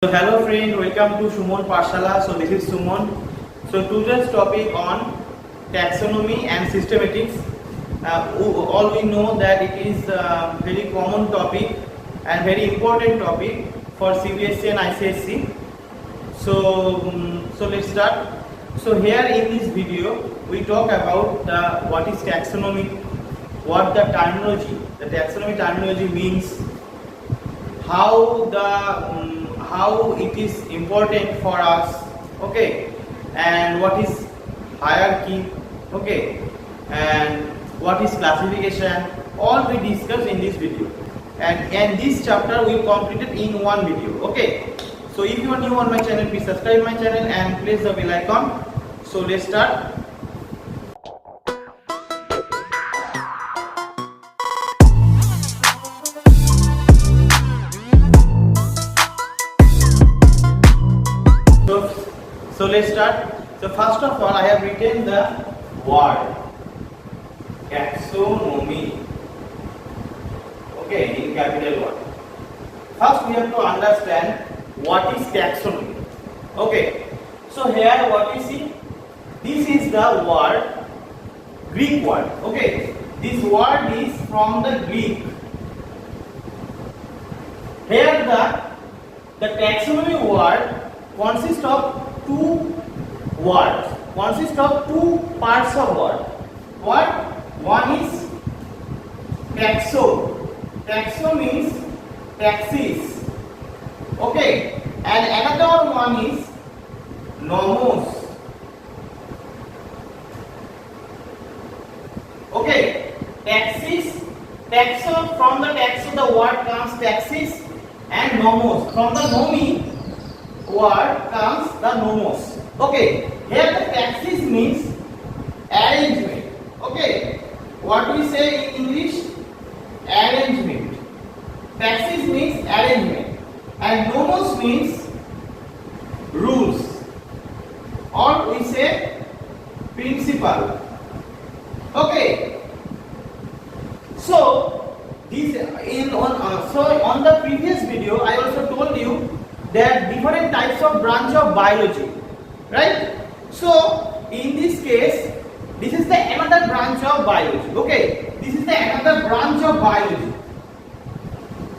So hello friend, welcome to Sumon Parshala. So this is Sumon. So today's topic on taxonomy and systematics. All we know that it is a very common topic and very important topic for CBSE and ICSE. So let's start. So here in this video we talk about what is taxonomy, what the terminology, the taxonomy terminology means, how it is important for us, okay, and what is hierarchy, okay, and what is classification. All we discuss in this video, and this chapter we completed in one video, okay. So if you are new on my channel, please subscribe my channel and press the bell icon. So let's start. So let's start. So first of all, I have written the word taxonomy, okay, in capital word. First we have to understand what is taxonomy, okay. So here what you see, this is the word, Greek word, okay. This word is from the Greek. Here the taxonomy word consists of two words, consists of two parts of word. What? One is taxo. Taxo means taxis, okay, and another one is nomos, okay. Taxis, taxo, from the taxo the word comes taxis, and nomos, from the nomi word comes the nomos, okay. Here the taxis means arrangement, okay. What we say in English? Arrangement. Taxis means arrangement, and nomos means rules, or we say principle, okay. So this on the previous video I also told you there are different types of branch of biology, right? So in this case, this is the another branch of biology, okay. This is the another branch of biology,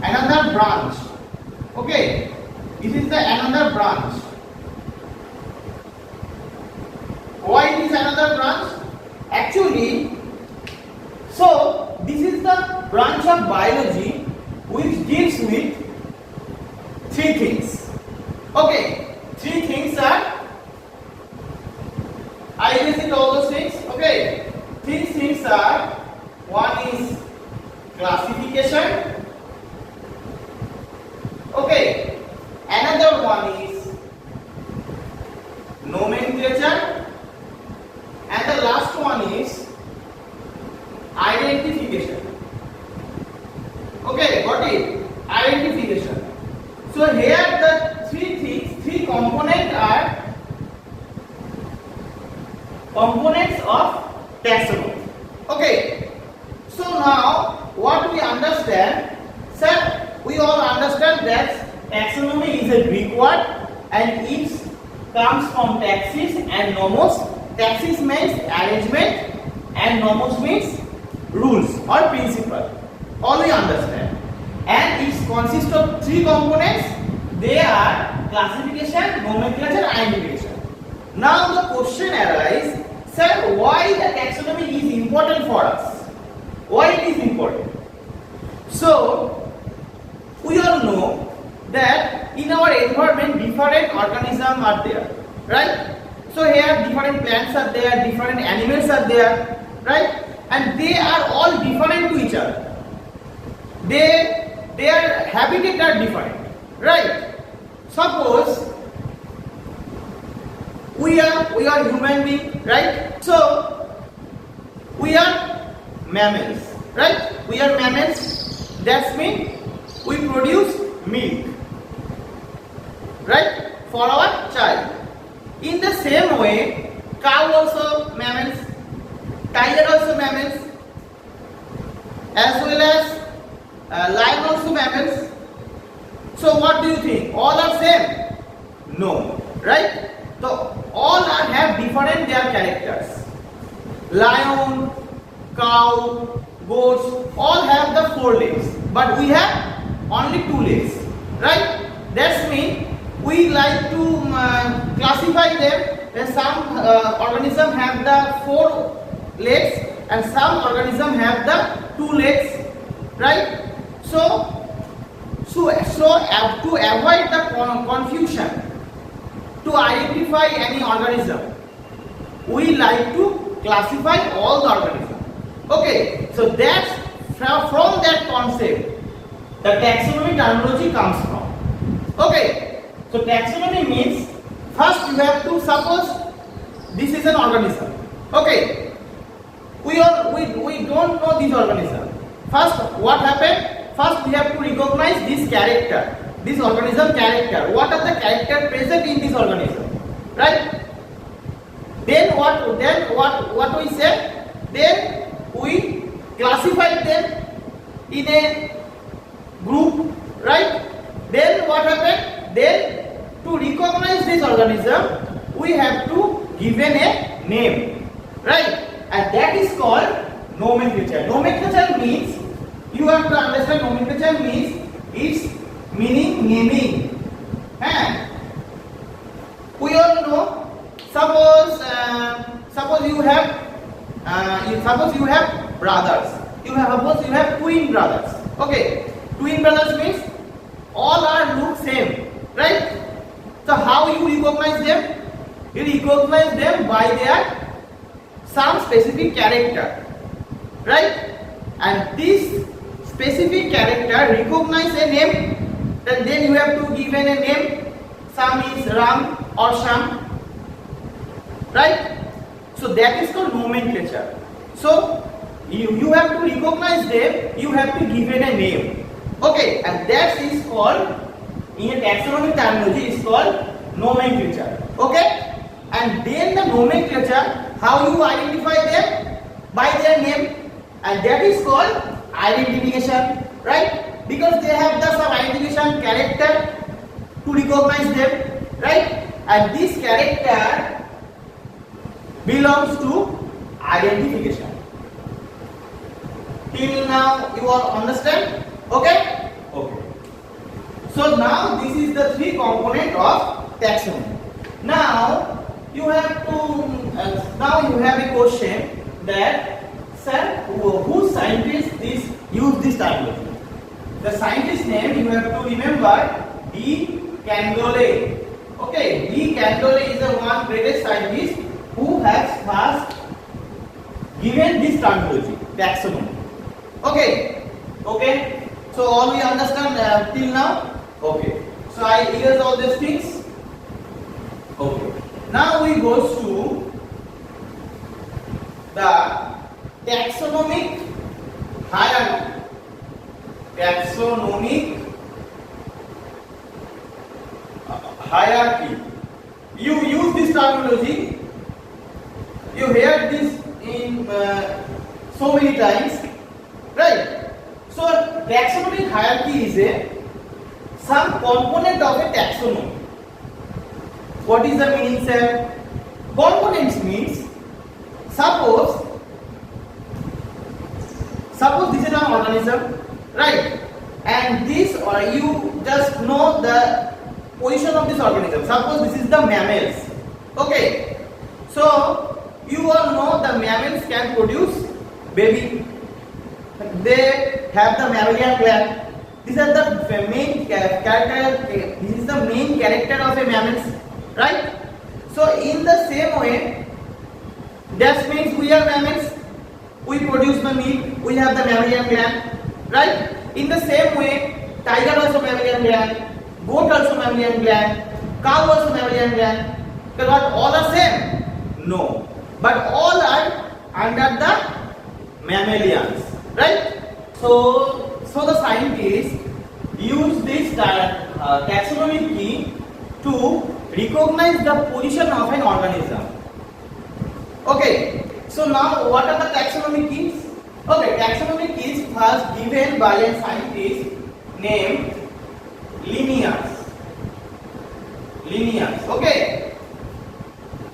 another branch, okay. This is the another branch. Why it is another branch? Actually, so this is the branch of biology which deals with three things, okay. Three things are, I visit all those things, okay. Three things are, one is classification, okay. Another one is nomenclature, and the last one is identification, okay. Got it? Identification. So here the three things, three components are components of taxonomy, okay. So now what we understand, sir, we all understand that taxonomy is a Greek word and it comes from taxis and nomos. Taxis means arrangement and nomos means rules or principle. All we understand. And it consists of three components. They are classification, nomenclature, identification. Now the question arises, sir, why the taxonomy is important for us? Why it is important? So we all know that in our environment different organisms are there, right? So here different plants are there, different animals are there, right? And they are all different to each other. Their habitat are different, right? Suppose we are human being, right? So we are mammals, right? We are mammals. That means we produce milk, right, for our child. In the same way, cow also mammals, tiger also mammals, as well as lion also mammals. So what do you think? All are same? No, right? So all are have different their characters. Lion, cow, goats, all have the 4 legs, but we have only 2 legs, right? That's mean we like to classify them. Some organism have the 4 legs and some organism have the 2 legs, right? So to avoid the confusion, to identify any organism, we like to classify all the organisms. Okay, so that's from that concept the taxonomy terminology comes from. Okay, so taxonomy means first you have to suppose this is an organism. Okay, we don't know this organism. First, what happened? First, we have to recognize this character, this organism character. What are the character present in this organism, right? Then what we say? Then we classify them in a group, right? Then what happened? Then to recognize this organism, we have to given a name, right? And that is called nomenclature. Nomenclature means, you have to understand, nomenclature means its meaning naming. And we all know, suppose you have brothers. Suppose you have twin brothers. Okay, twin brothers means all are look same, right? So how you recognize them? You recognize them by their some specific character, right? And this specific character recognize a name, and then you have to give a name. Some is Ram or Sham, right? So that is called nomenclature. So you have to recognize them, you have to give it a name. Okay, and that is called, in a taxonomy terminology, is called nomenclature. Okay, and then the nomenclature, how you identify them? By their name, and that is called identification, right? Because they have the some identification character to recognize them, right? And this character belongs to identification. Till now you all understand? Okay? Okay. So now this is the 3 component of taxonomy. Now you have a question that, sir, who scientist use this terminology? The scientist name you have to remember, D. Candolle. Okay, D. Candolle is the one greatest scientist who has first given this terminology, taxonomy. Okay, okay. So all we understand till now. Okay. So I erase all these things. Okay. Now we go to the taxonomic hierarchy. Taxonomic hierarchy. You use this terminology. You hear this in so many times, right? So taxonomic hierarchy is some component of a taxonomy. What is the meaning, sir? Components means, suppose this is an organism, right? And this, or you just know the position of this organism. Suppose this is the mammals. Okay, so you all know the mammals can produce baby. They have the mammalian gland. These are the main character. This is the main character of a mammals, right? So in the same way, that means we are mammals. We produce the meat. We have the mammalian gland, right? In the same way, tiger also mammalian gland, goat also mammalian gland, cow also mammalian gland. But all are same? No. But all are under the mammalians, right? So the scientists use this taxonomic key to recognize the position of an organism. Okay, so now what are the taxonomic keys? Okay, taxonomic keys first given by a scientist named Linnaeus. Okay.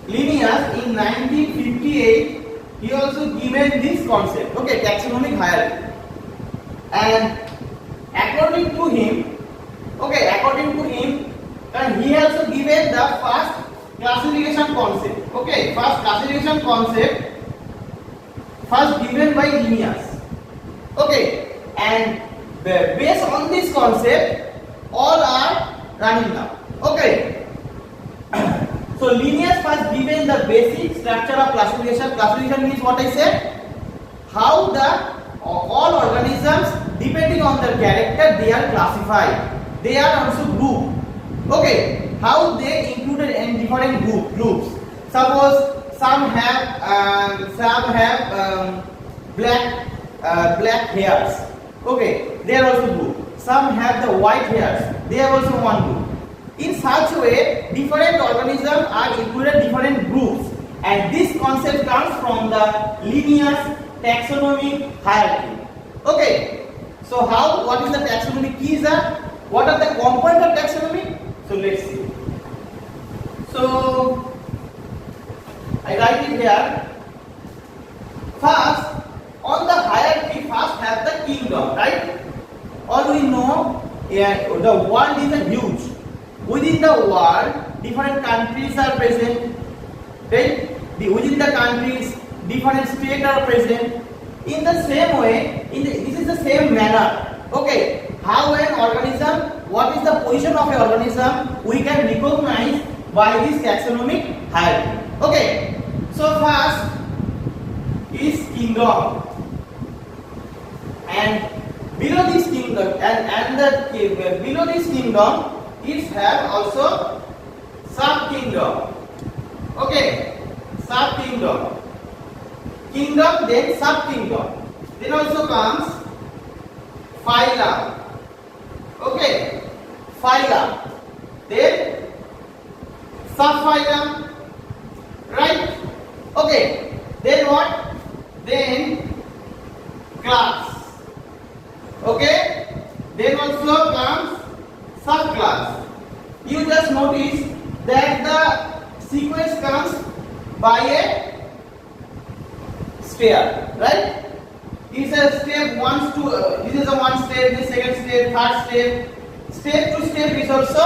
Linnaeus in 1958 he also given this concept. Okay, taxonomic hierarchy. And according to him, and he also given the first classification concept. Okay, first classification concept first given by Linnaeus. Okay, and based on this concept, all are running now. Okay. So Linnaeus first given the basic structure of classification. Classification means what I said, how the all organisms depending on their character they are classified. They are also grouped. Okay, how they included in different groups. Suppose some have black hairs. Okay, they are also grouped. Some have the white hairs. They are also one group. In such a way, different organisms are included in different groups, and this concept comes from the Linnaeus taxonomy hierarchy. Okay, so what is the taxonomy keys are? What are the components of taxonomy? So let's see. So I write it here. First, on the hierarchy, first have the kingdom, right? All we know, the world is huge. Within the world, different countries are present. Right? Within the countries, different states are present. In the same way, this is the same manner. Okay, how an organism, what is the position of an organism, we can recognize by this taxonomic hierarchy. Okay, so first is kingdom, and below this kingdom, below this kingdom, it have also sub-kingdom. Okay, sub-kingdom. Kingdom, then sub-kingdom. Then also comes phyla. Okay, phyla. Then subphylum. Right? Okay. Then what? Then class. Okay. Then also comes subclass. You just notice that the sequence comes by a stair, right? It's a step 1 to this is the one step, the second step, third step. Step to step is also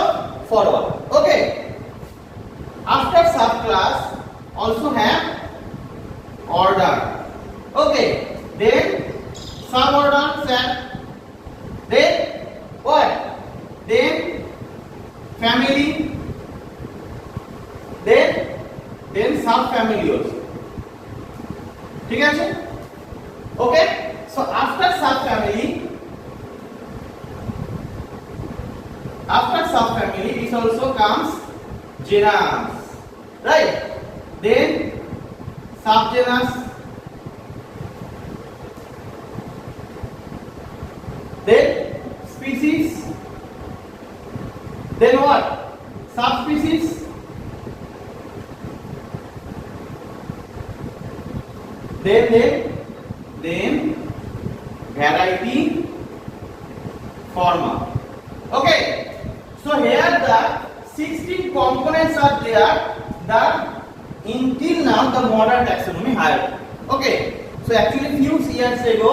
forward. Okay. After subclass also have order. Okay. Then suborder set. Then what? Then family. Then subfamily also. ঠিক আছে? Okay, so after subfamily it also comes genus, right? Then subgenus, then species, then what? Subspecies, then variety, forma. Okay, so here the 16 components are there, until now the modern taxonomy hierarchy. Okay, so actually few years ago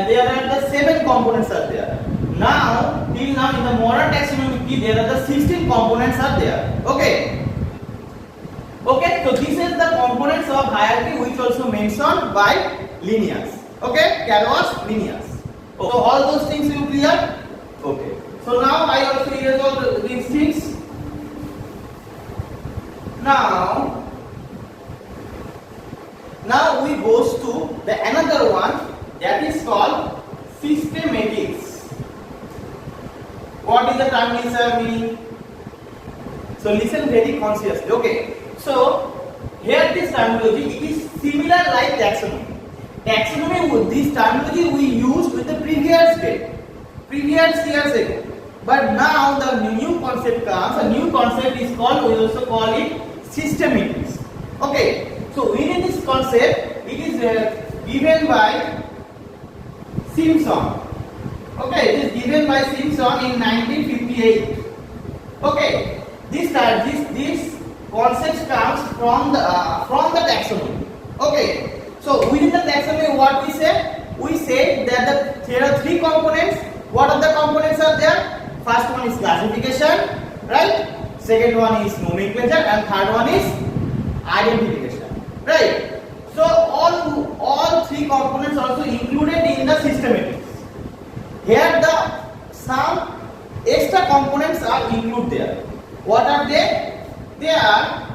there are the 7 components are there. Now till now in the modern taxonomy there are the 16 components are there. Okay, so this is the components of hierarchy which also mentioned by Linnaeus. Okay, Carlos Linnaeus. So all those things you clear? Okay. So now I also erase all these things. Now we goes to the another one that is called systematics. What is the term meaning? So listen very consciously. Okay. So here this terminology it is similar like taxonomy. Taxonomy with this terminology we used with the previous years ago. But now the new concept comes. A new concept is called, we also call it systematics. Okay. So within this concept it is given by Simpson. Okay, it is given by Simpson in 1958. 1998. Okay, this concept comes from the taxonomy. Okay, so within the taxonomy, what we say? We say that there are three components. What are the components are there? First one is classification, right? Second one is nomenclature, and third one is identification, right? So all three components also included in the systematics. Here some extra components are included there. What are they? They are,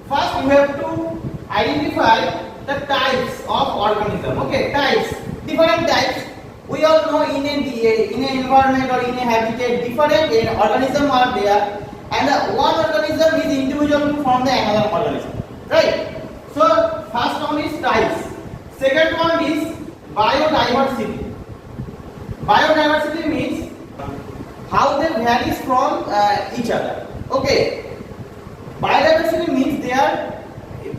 first we have to identify the types of organism. Okay, types, different types. We all know in an environment or in a habitat, different organisms are there, and one organism is individual from the another organism, right? So first one is types. Second one is biodiversity. Biodiversity means how they vary from each other. Okay, biodiversity means they are,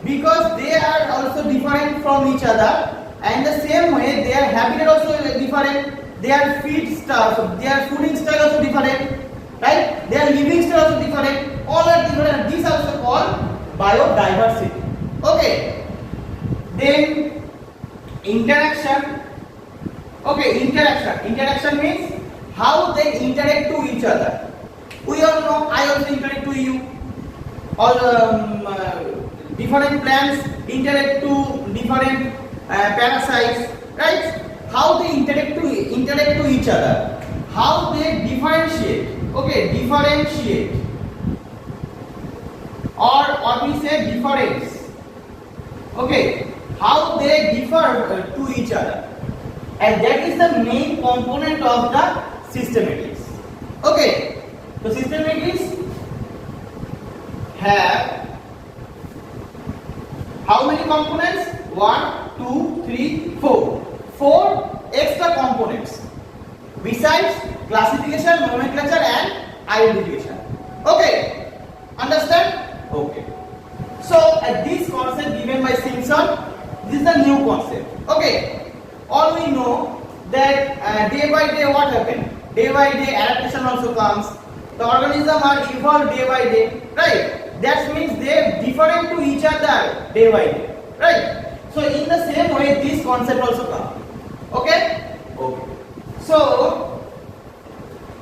because they are also different from each other, and the same way their habitat also different, their feed style, their fooding style also different, right? Their living style also different. All are different. These are also called biodiversity. Okay, then interaction. Okay, interaction means how they interact to each other. We all know, I also interact to you. All different plants interact to different parasites, right? How they interact to each other, how they differentiate. Okay, differentiate, or we say difference. Okay, how they differ to each other, and that is the main component of the systematics. Okay, so systematics have how many components? 1, 2, 3, 4. 4 extra components besides classification, nomenclature, and identification. Okay, understand? Okay. So this concept given by Simpson, this is the new concept. Okay, all we know that day by day what happened? Day by day adaptation also comes. The organisms are evolved day by day, right? That means they different to each other day by day, right? So in the same way this concept also comes. Okay? Okay. So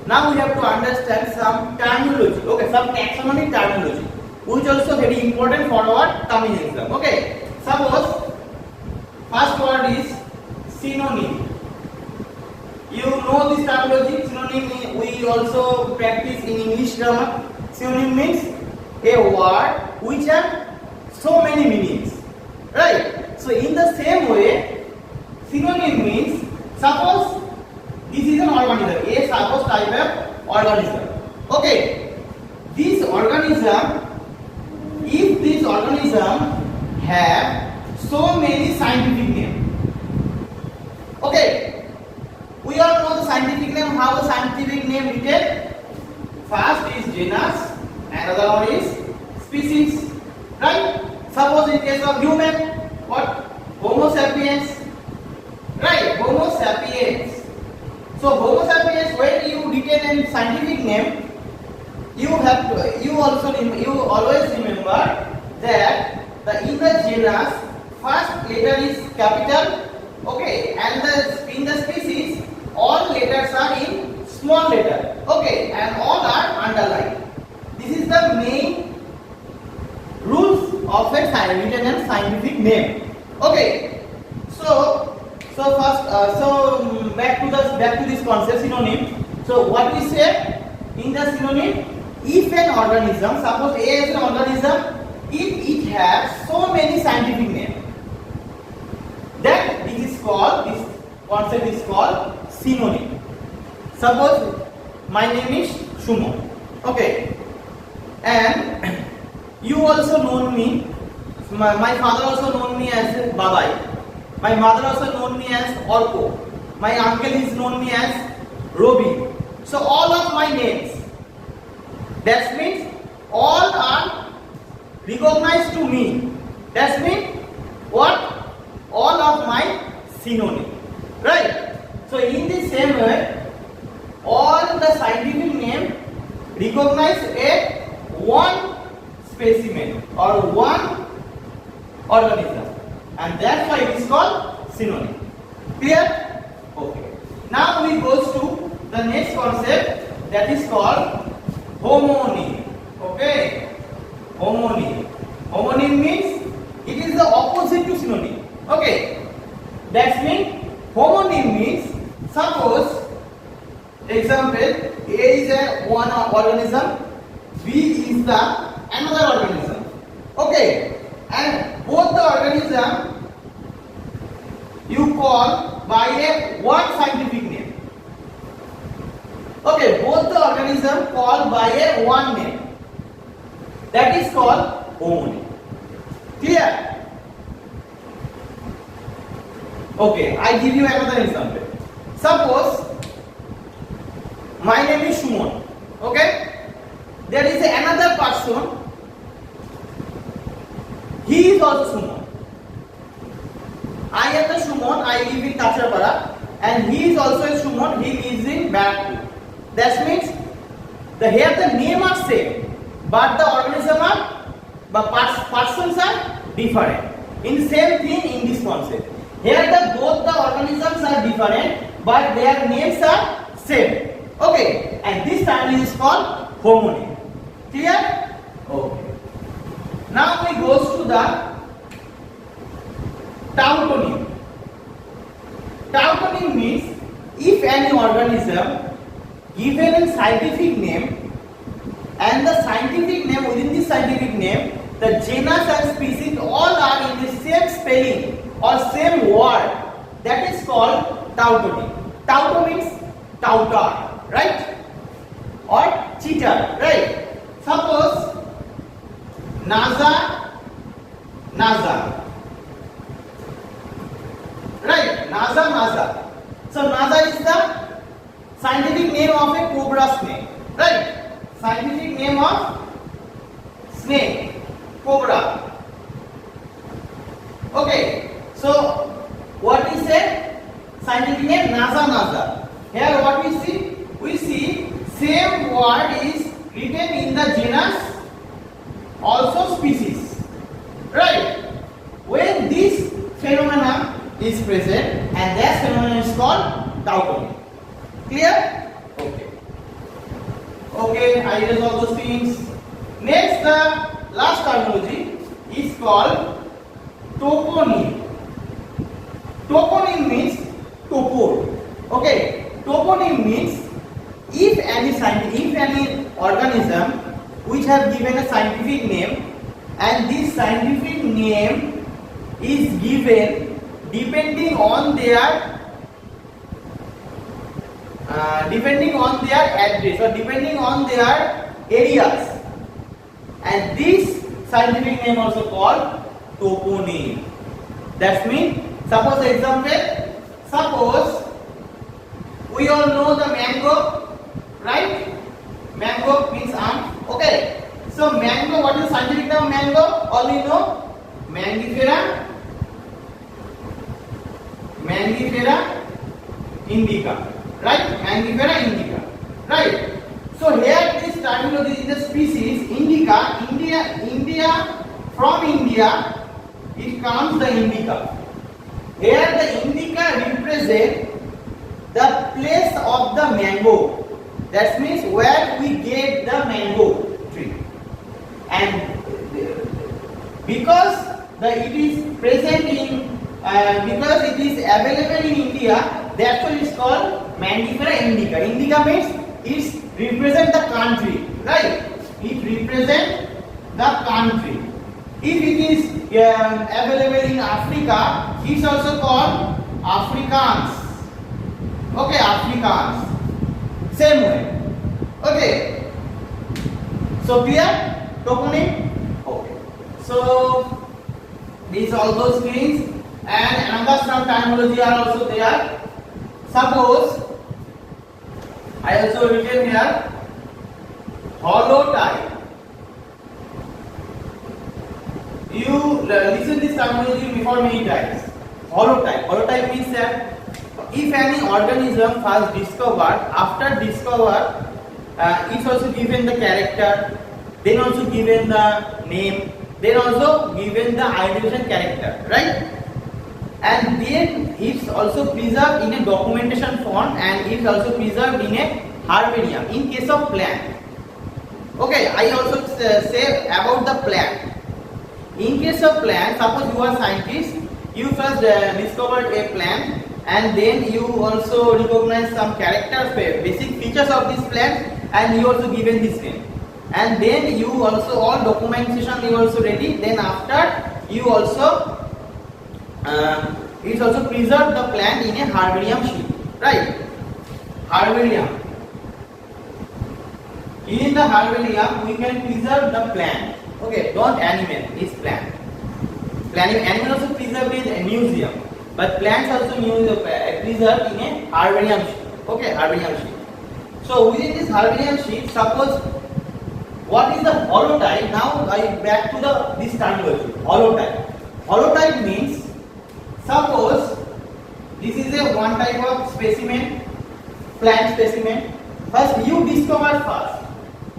now we have to understand some terminology. Okay, some taxonomic terminology, which also very important for our coming exam. Okay. Suppose first word is synonym. You know this terminology. Synonym we also practice in English grammar. Synonym means a word which has so many meanings, right? So in the same way, synonym means, suppose this is an organism, a suppose type of organism. Okay, this organism, if this organism have so many scientific names. Okay, we all know the scientific name. How the scientific name written? First is genus, another one is species, right? Suppose in case of human, what? Homo sapiens, right? Homo sapiens. So Homo sapiens, when you retain a scientific name, you always remember that in the genus first letter is capital, okay, and in the species all letters are in small letter, okay, and all are underlined. This is the main rules of a written scientific name. Okay, so first, back to this concept, synonym. So what we say in the synonym, if an organism, suppose A is an organism, if it has so many scientific names, then this concept is called synonym. Suppose my name is Shumo, okay, and you also know me. My father also known me as Babai. My mother also known me as Orko. My uncle is known me as Robi. So all of my names, that means all are recognized to me. That means what? All of my synonym, right? So in the same way, all the scientific name recognize a one specimen or one organism, and that's why it is called synonym. Clear? Okay. Now we go to the next concept, that is called homonym. Okay? Homonym. Homonym means it is the opposite to synonym. Okay? That means homonym means, suppose example, A is a one organism, B is the another organism. Okay? And both the organism you call by a one scientific name. Okay, both the organism called by a one name. That is called homonym. Clear? Okay, I give you another example. Suppose my name is Shumon. Okay? There is another person. He is also Shumon. I am the Shumon. I live in Kacharpara, and he is also a Shumon. He lives in Barakpur. That means here the name are same, but the organism are, but persons are different. In same thing in this concept. Here both the organisms are different, but their names are same. Okay, and this family is called homonym. Clear? Okay. Now we go to the tautonym. Tautonym means if any organism given a scientific name, and the scientific name, within this scientific name, the genus and species all are in the same spelling or same word, that is called tautonym. Tauto means touter, right? Or cheater, right? Suppose NASA, right? NASA. So NASA is the scientific name of a cobra snake, right? Scientific name of snake, cobra. Okay, so what is a scientific name? NASA. Here what we see? We see same word is written in the genus, also species, right? When this phenomenon is present, and that phenomenon is called tautonym. Clear? Okay, I erase all those things. Next, the last terminology is called toponym. Toponym means topor. Okay, toponym means if any organism which have given a scientific name, and this scientific name is given depending on their address or depending on their areas, and this scientific name also called toponym. That means, suppose example, suppose we all know the mango, right? Mango means okay. So mango, what is scientific name of mango? All we know, Mangifera indica. Right? Mangifera indica. Right? So here this terminology is the species indica. India, from India, it comes the indica. Here the indica represent the place of the mango. That means where we get the mango tree. And because it is present in, because it is available in India, therefore it is called Mangifera indica. Indica means it represents the country, right? It represents the country. If it is available in Africa, it is also called Afrikaans. Okay, Afrikaans. Same way. Okay. So clear? Toponym? Okay. So these all those things, and another some terminology are also there. Suppose I also written here holotype. You listen this terminology before many times. Holotype. Holotype means that if any organism first discovered, after discover it's also given the character, then also given the name, then also given the identification character, right? And then it's also preserved in a documentation form, and it's also preserved in a herbarium in case of plant. Okay, I also say about the plant. In case of plant, suppose you are scientist, you first discovered a plant, and then you also recognize some characters, basic features of this plant, and you also given this name. And then you also all documentation you also ready. Then after you also it's also preserve the plant in a herbarium sheet, right? Herbarium. In the herbarium we can preserve the plant. Okay, don't animal, it's plant. Animal also preserved in a museum, but plants also preserved in a herbarium sheet. Okay, herbarium sheet. So within this herbarium sheet, suppose what is the holotype? Now I back to this terminology. Holotype. Holotype means, suppose this is a one type of specimen, plant specimen. First you discover first.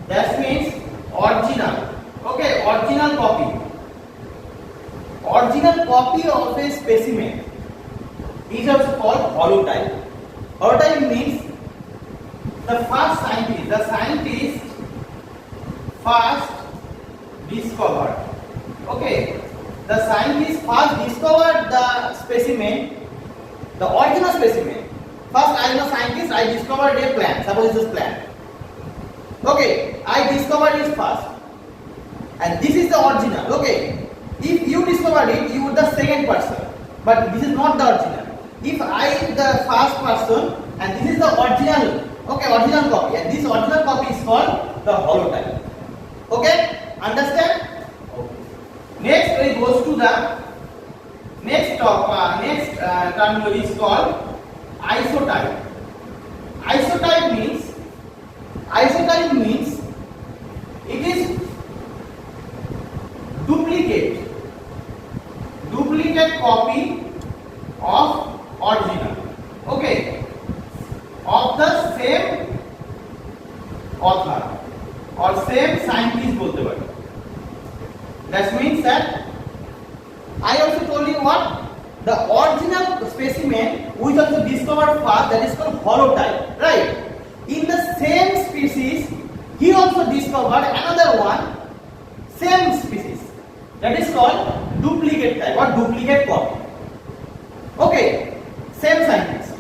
That means original. Okay, original copy. Original copy of a specimen is also called holotype. Holotype means the first scientist. The scientist first discovered. Okay, the scientist first discovered the specimen, the original specimen. First, I am a scientist. I discovered a plant. Suppose this plant. Okay, I discovered it first, and this is the original. Okay, if you discovered it, you are the second person, but this is not the original. If I am the first person, and this is the original. Okay, original copy, and this original copy is called the holotype. Okay, understand? Okay. Next, it goes to the next terminology is called isotype. Isotype means it is duplicate copy of original. Okay, of the same author or same scientist bolte pare. That means that I also told you what the original specimen which also discovered first, that is called holotype, right? In the same species, he also discovered another one, same species. That is called duplicate type or duplicate copy. Okay, same scientist.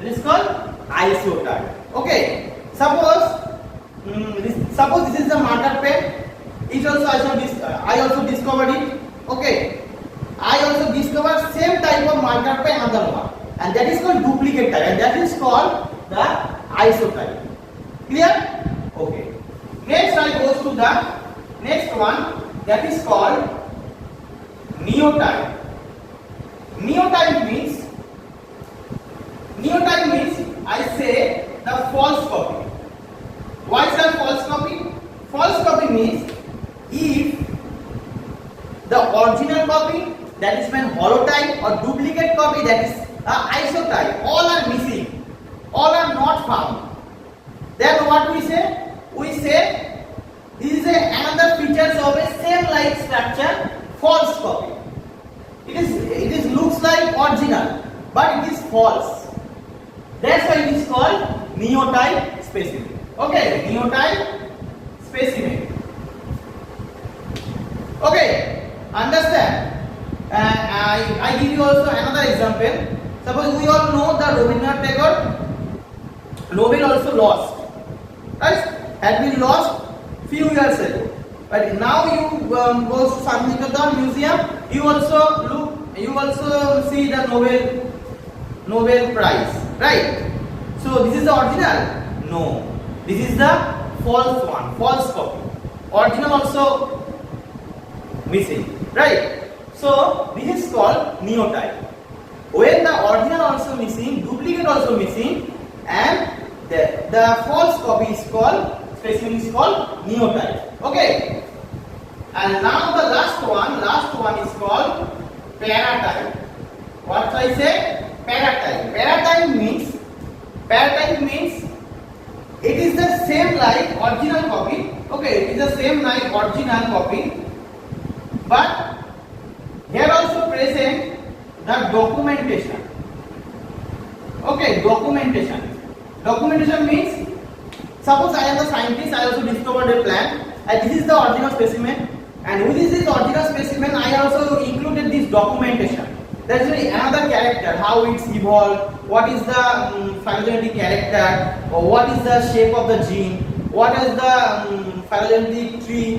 That is called isotype. Okay, suppose this is the marker pen. It also I also discovered it. Okay, I also discovered same type of marker pen another one, and that is called duplicate type, and that is called the isotype. Clear? Okay. Next I goes to the next one, that is called neotype. Neotype means I say the false copy. Why is that false copy? False copy means if the original copy, that is when holotype, or duplicate copy, that is isotype, all are missing, all are not found, then what we say? We say this is another features of a same like structure, false copy. It is looks like original, but it is false. That's why it is called neotype specimen. Okay, neotype specimen. Okay, understand? I give you also another example. Suppose we all know the Rabindranath Tagore Nobel also lost. Right? Had been lost few years ago. But now you go to Santiniketan Museum, you also see the Nobel Prize, right? So this is the original? No, this is the false one, false copy. Original also missing, right? So this is called neotype. When the original also missing, duplicate also missing, and the false copy is called, specimen is called neotype. Okay. And now the last one is called paratype. What I say? Paratype. Paratype means it is the same same like original copy. Okay, it is the same like original copy, but here also present the documentation. Okay, documentation. Documentation means, suppose I am a scientist, I also discovered a plant, and this is the original specimen, and within this original specimen I also included this documentation. That's really another character, how it's evolved, what is the phylogenetic character, or what is the shape of the gene, what is the phylogenetic tree,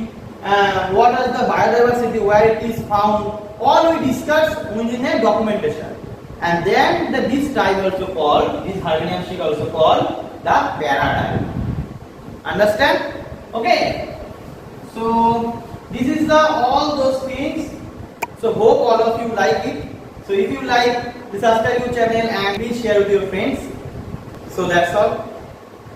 what is the biodiversity, where it is found. All we discussed within a documentation. And then this type also called, this Hardinian sheet also called the paratype. Understand? Okay. So this is the all those things. So hope all of you like it. So if you like, subscribe to channel and please share with your friends. So that's all.